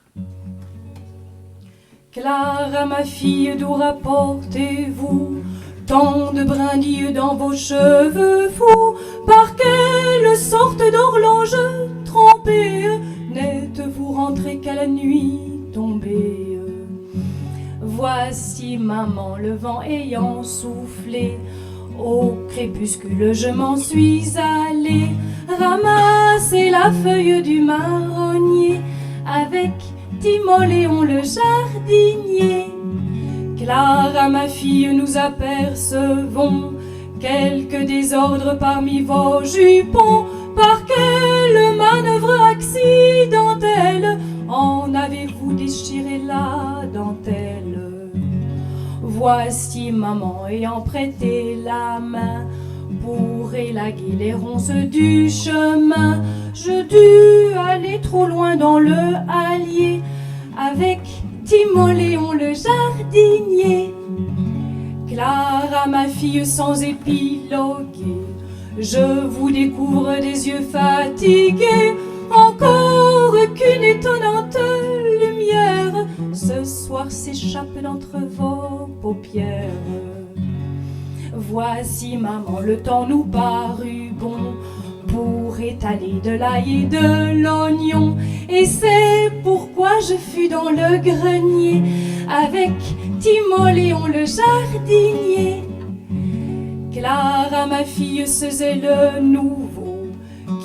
Clara, ma fille, d'où rapportez-vous tant de brindilles dans vos cheveux fous? Par quelle sorte d'horloge trempée n'êtes-vous rentrée qu'à la nuit tomber. Voici maman, le vent ayant soufflé, au crépuscule je m'en suis allée, ramasser la feuille du marronnier avec Timoléon le jardinier. Clara, ma fille, nous apercevons quelques désordres parmi vos jupons. Par quelle manœuvre accidentelle en avez-vous déchiré la dentelle? Voici maman ayant prêté la main pour élaguer les ronces du chemin. Je dus aller trop loin dans le hallier avec Timoléon le jardinier. Clara, ma fille, sans épiloguer, je vous découvre des yeux fatigués. Encore qu'une étonnante lumière ce soir s'échappe d'entre vos paupières. Voici maman, le temps nous parut bon pour étaler de l'ail et de l'oignon, et c'est pourquoi je fus dans le grenier avec Timoléon le jardinier. Clara, ma fille, ce zèle nouveau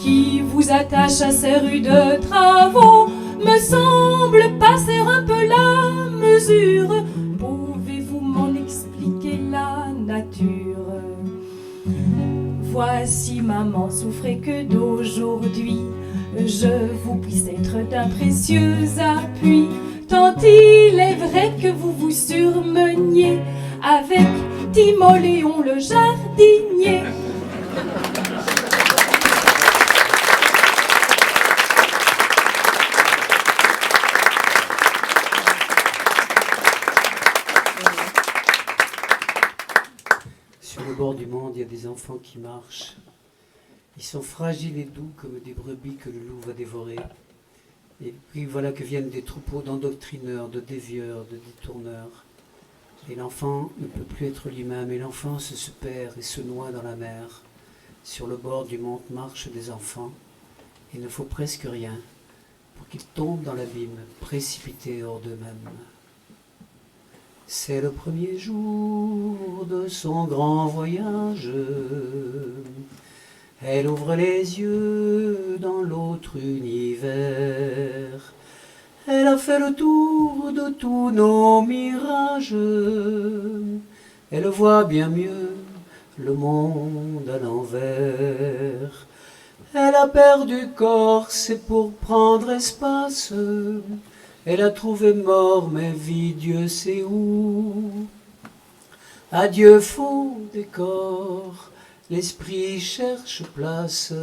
qui vous attache à ces rudes travaux me semble passer un peu la mesure. Pouvez-vous m'en expliquer la nature? Voici maman, souffrez que d'aujourd'hui je vous puisse être d'un précieux appui, tant il est vrai que vous vous surmeniez avec Timoléon le jardinier. Sur le bord du monde, il y a des enfants qui marchent. Ils sont fragiles et doux comme des brebis que le loup va dévorer. Et puis voilà que viennent des troupeaux d'endoctrineurs, de dévieurs, de détourneurs. Et l'enfant ne peut plus être lui-même, et l'enfance se perd et se noie dans la mer. Sur le bord du monde marchent des enfants. Il ne faut presque rien pour qu'ils tombent dans l'abîme, précipités hors d'eux-mêmes. C'est le premier jour de son grand voyage. Elle ouvre les yeux dans l'autre univers. Elle a fait le tour de tous nos mirages. Elle voit bien mieux le monde à l'envers. Elle a perdu corps, c'est pour prendre espace. Elle a trouvé mort, mais vie, Dieu sait où. Adieu faux décor, l'esprit cherche place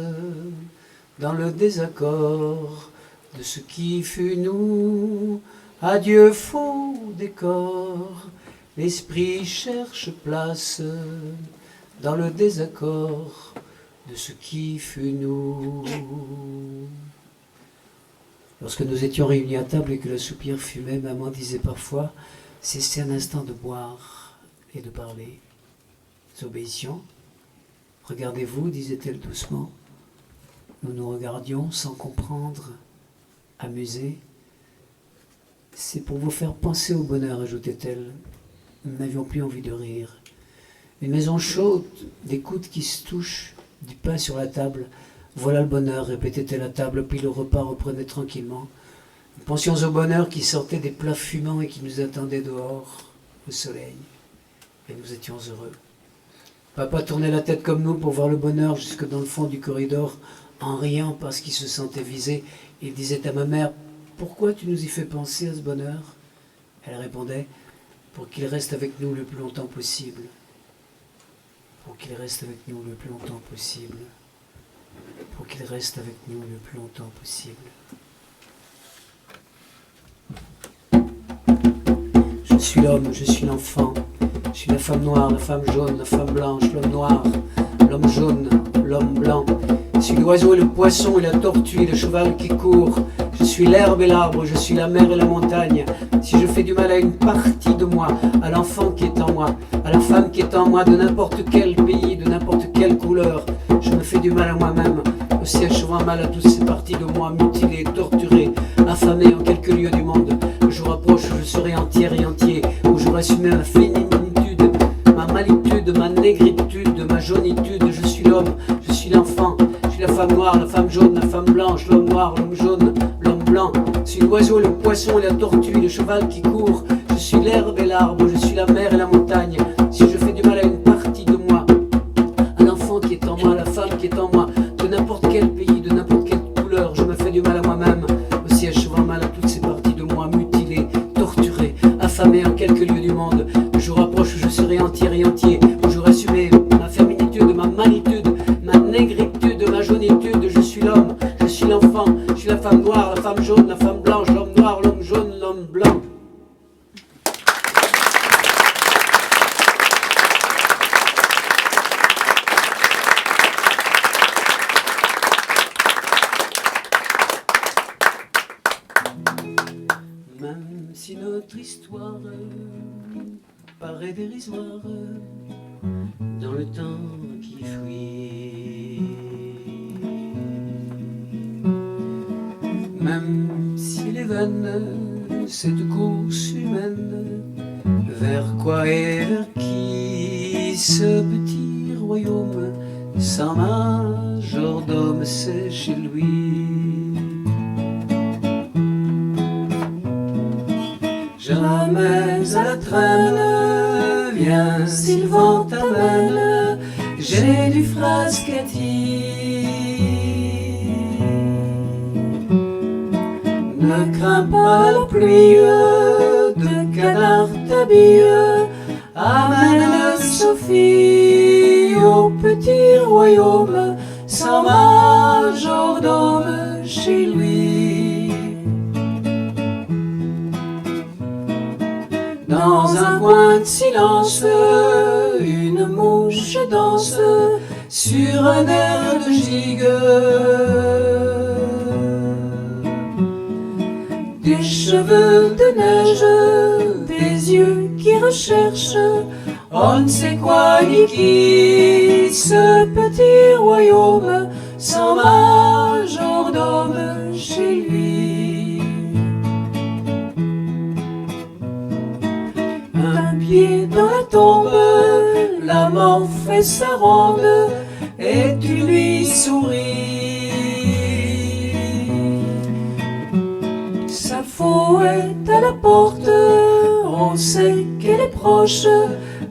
dans le désaccord de ce qui fut nous. Adieu faux décor, l'esprit cherche place dans le désaccord de ce qui fut nous. Lorsque nous étions réunis à table et que le soupir fumait, maman disait parfois « Cessez un instant de boire et de parler. » Nous obéissions. « Regardez-vous, disait-elle doucement. » Nous nous regardions sans comprendre, amusés. « C'est pour vous faire penser au bonheur, ajoutait-elle. » Nous n'avions plus envie de rire. Une maison chaude, des coudes qui se touchent, du pain sur la table. Voilà le bonheur, répétait-elle à table, puis le repas reprenait tranquillement. Nous pensions au bonheur qui sortait des plats fumants et qui nous attendait dehors, au soleil. Et nous étions heureux. Papa tournait la tête comme nous pour voir le bonheur jusque dans le fond du corridor, en riant parce qu'il se sentait visé. Il disait à ma mère « Pourquoi tu nous y fais penser à ce bonheur ?» Elle répondait « Pour qu'il reste avec nous le plus longtemps possible. Pour qu'il reste avec nous le plus longtemps possible. Pour qu'il reste avec nous le plus longtemps possible. » Je suis l'homme, je suis l'enfant, je suis la femme noire, la femme jaune, la femme blanche, l'homme noir, l'homme jaune, l'homme blanc. Je suis l'oiseau et le poisson et la tortue et le cheval qui court. Je suis l'herbe et l'arbre, je suis la mer et la montagne. Si je fais du mal à une partie de moi, à l'enfant qui est en moi, à la femme qui est en moi, de n'importe quel pays, de n'importe quelle couleur, je me fais du mal à moi-même, aussi achevant mal à toutes ces parties de moi, mutilées, torturées, affamées en quelques lieux du monde. Je serai entière et entier, où j'aurai assumé ma féminitude, ma malitude, ma négritude, ma jaunitude. Je suis l'homme, je suis l'enfant, je suis la femme noire, la femme jaune, la femme blanche, l'homme noir, l'homme jaune, l'homme blanc. Je suis l'oiseau, le poisson et la tortue, le cheval qui court. Je suis l'herbe et l'arbre, je suis la mer et la montagne. Si je fais du mal à une partie de moi, à l'enfant qui est en moi, à la femme qui est en moi, de n'importe quel pays, de n'importe quelle couleur, je me fais du mal à moi-même, aussi achevant mal à toutes ces parties de moi, mutilées, torturées, affamées en quelques lieux du monde. Le jour approche où je serai entière et entier, où j'aurai assumé ma féminitude, ma malitude, ma négritude, ma jaunitude. Je suis l'homme, je suis l'enfant, je suis la femme noire, la femme jaune, la femme blanche, l'homme noir, l'homme jaune, l'homme blanc. Même si notre histoire paraît dérisoire dans le temps qui fuit, même s'il est vaine cette course humaine, vers quoi et vers qui ce petit royaume sans majordome, c'est chez lui. Jamais à la traîne, viens si le vent t'amène, j'ai du frascati. Ne crains pas la pluie, de canard t'habille, amène Sophie au petit royaume, sans majordome chez lui. Dans un coin de silence, une mouche danse sur un air de gigue. Des cheveux de neige, des yeux qui recherchent, on ne sait quoi ni qui, ce petit royaume sans majordome chez lui. Un pied dans la tombe, la mort fait sa ronde, et tu lui souris. Sappho est à la porte, on sait qu'elle est proche,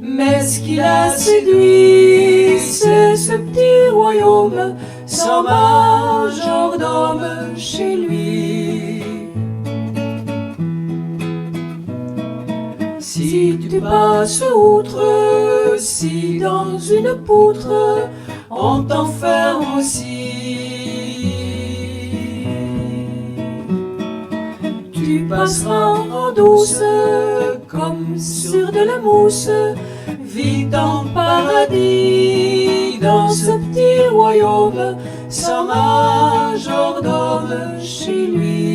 mais ce qui l'a séduit, c'est ce petit royaume sans majordome chez lui. Si tu passes outre, si dans une poutre on t'enferme aussi, tu passeras en douce comme sur de la mousse, vis en paradis dans ce petit royaume sans majordome chez lui.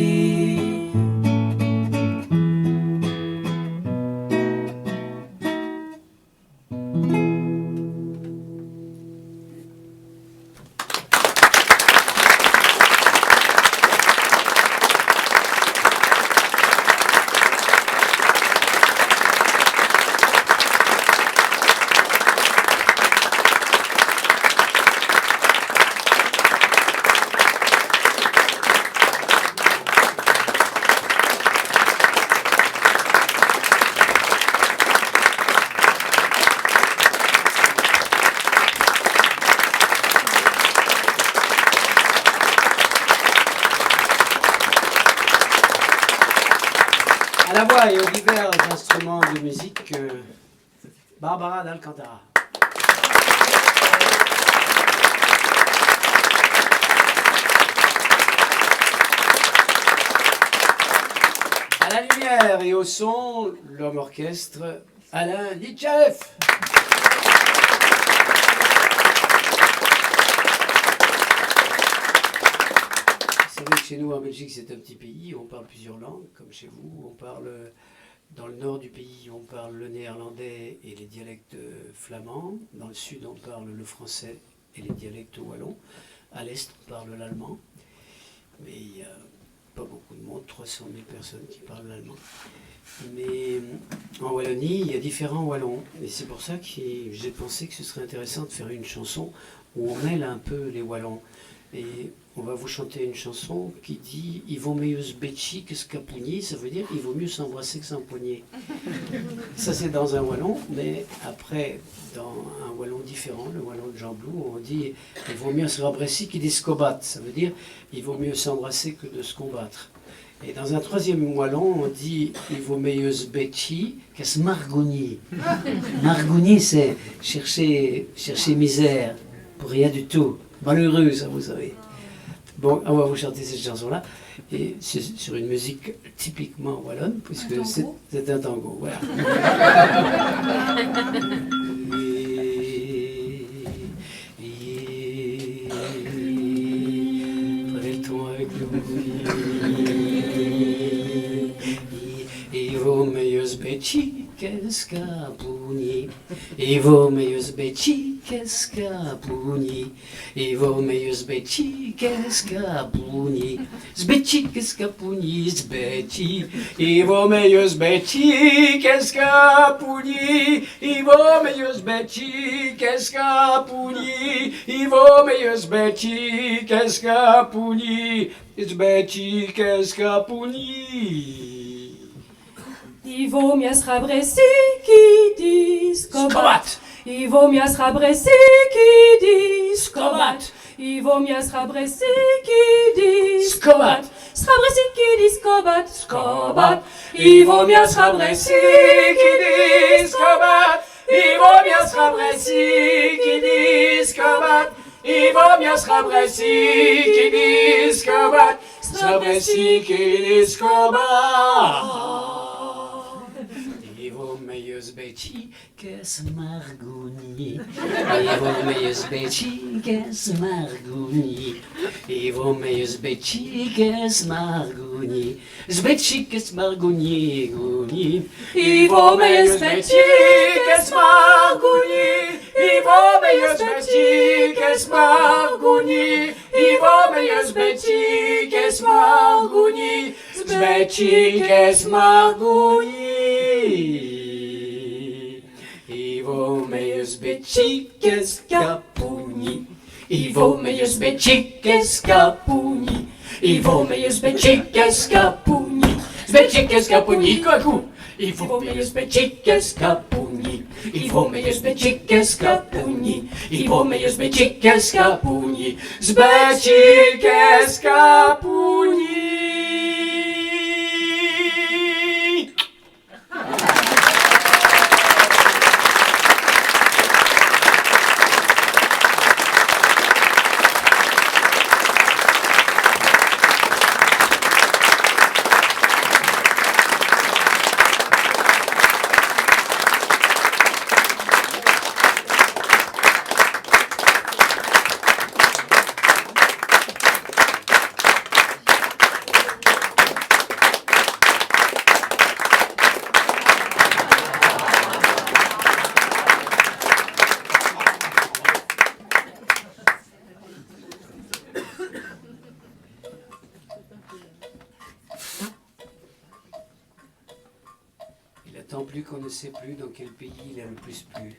À la voix et aux divers instruments de musique, Barbara d'Alcantara. À la lumière et au son, l'homme orchestre, Alain Litchaev. Vous savez que chez nous en Belgique c'est un petit pays, on parle plusieurs langues, comme chez vous, on parle dans le nord du pays, on parle le néerlandais et les dialectes flamands, dans le sud on parle le français et les dialectes wallons, à l'est on parle l'allemand, mais il n'y a pas beaucoup de monde, 300 000 personnes qui parlent l'allemand. Mais en Wallonie, il y a différents wallons. Et c'est pour ça que j'ai pensé que ce serait intéressant de faire une chanson où on mêle un peu les wallons. Et on va vous chanter une chanson qui dit « Il vaut mieux se béchi que se capugner », ça veut dire « Il vaut mieux s'embrasser que s'empoigner ». Ça, c'est dans un wallon, mais après, dans un wallon différent, le wallon de Jean Blou, on dit « Il vaut mieux se rabrasser qu'il se combattre », ça veut dire « Il vaut mieux s'embrasser que de se combattre ». Et dans un troisième wallon, on dit « Il vaut mieux se béchi que se margogner ». Margogner, c'est chercher misère pour rien du tout. Malheureux, ça vous savez. Bon, on va vous chanter cette chanson-là, et c'est sur une musique typiquement wallonne, puisque c'est un tango. Voilà. Prenez le ton avec nous. Il vaut mieux se béchi qu'est-ce capugner. Il vaut mieux se béchi qu'est-ce capugner. Il vaut mieux se béchi qu'est-ce capugner. Se béchi qu'est-ce capugner, se béchi. Il vaut mieux se béchi qu'est-ce capugner. Il vaut mieux se béchi qu'est-ce capugner. Il vaut mieux se béchi qu'est-ce capugner. Se béchi qu'est-ce capugner. Il vaut mieux se rabrasser qui dit Scobat. Il vaut mieux se rabrasser qui dit Scobat. Il vaut mieux se rabrasser qui dit Scobat. Se rabrasser qui dit scobat. Scobat. Il vaut mieux se rabrasser qui dit scobat. Il vaut mieux se rabrasser qui dit scobat. Il vaut mieux se rabrasser qui dit scobat. Se rabrasser qui dit scobat. Il vaut mieux se béchi que se margogner. Il vaut mieux se béchi que se margogner. Il vaut mieux se béchi que se margogner. Se béchi que se margogner, gogner. Il vaut mieux se béchi que se margogner. Il vaut mieux se béchi que se margogner. Il vaut mieux se béchi que se margogner. Se béchi que se margogner. Il vaut mieux se béchi que se capugner. Il vaut mieux se béchi que se capugner. Il vaut mieux se béchi que se capugner. Se béchi que se capugner, quoi coup. Il vaut mieux se béchi que se capugner. Il vaut mieux se béchi que se capugner. Il vaut mieux se béchi que se capugner. Se béchi que se capugner. Tant plus qu'on ne sait plus dans quel pays il a le plus plu.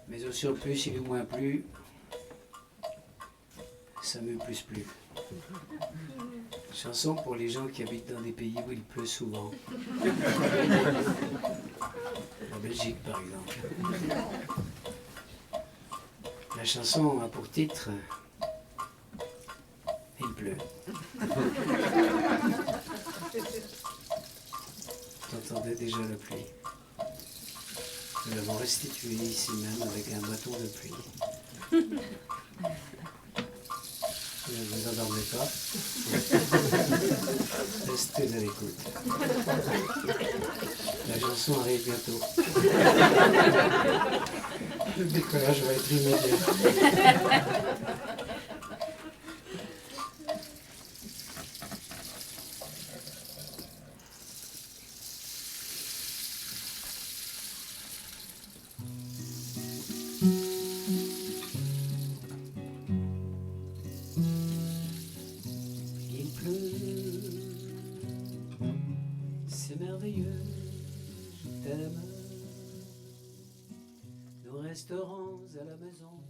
Mais au surplus, il est moins plu, ça me plus plu. Chanson pour les gens qui habitent dans des pays où il pleut souvent. En Belgique, par exemple. La chanson a pour titre « Il pleut ». T'entendais déjà la pluie. Nous l'avons restituée ici même avec un bâton de pluie. Ne vous endormez pas. Restez à l'écoute. La chanson arrive bientôt. Le décollage va être immédiat. C'est merveilleux. t'aime. Nous resterons à la maison